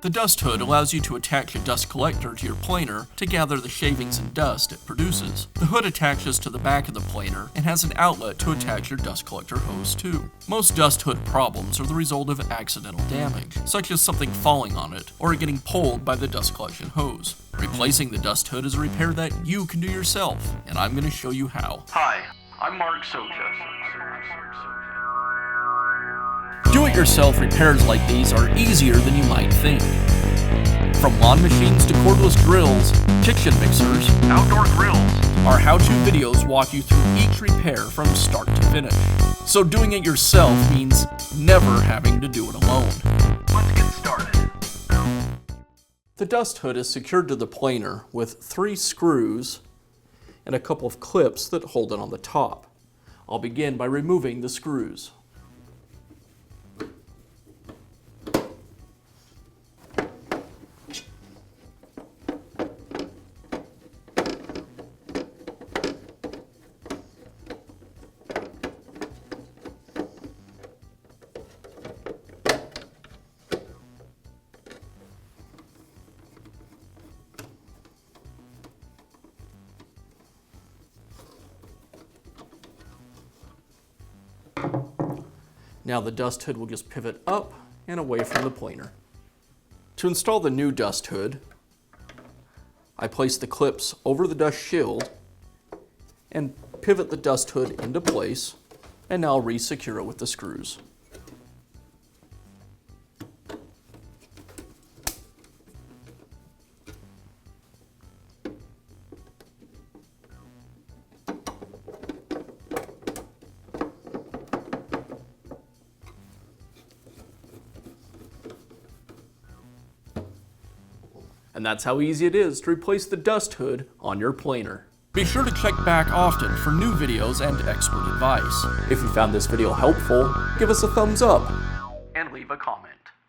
The dust hood allows you to attach a dust collector to your planer to gather the shavings and dust it produces. The hood attaches to the back of the planer and has an outlet to attach your dust collector hose to. Most dust hood problems are the result of accidental damage, such as something falling on it or it getting pulled by the dust collection hose. Replacing the dust hood is a repair that you can do yourself, and I'm going to show you how. Hi, I'm Mark Socha. Do-it-yourself repairs like these are easier than you might think. From lawn machines to cordless drills, kitchen mixers, outdoor grills, our how-to videos walk you through each repair from start to finish. So doing it yourself means never having to do it alone. Let's get started. The dust hood is secured to the planer with 3 screws and a couple of clips that hold it on the top. I'll begin by removing the screws. Now the dust hood will just pivot up and away from the planer. To install the new dust hood, I place the clips over the dust shield and pivot the dust hood into place, and now I'll re-secure it with the screws. And that's how easy it is to replace the dust hood on your planer. Be sure to check back often for new videos and expert advice. If you found this video helpful, give us a thumbs up and leave a comment.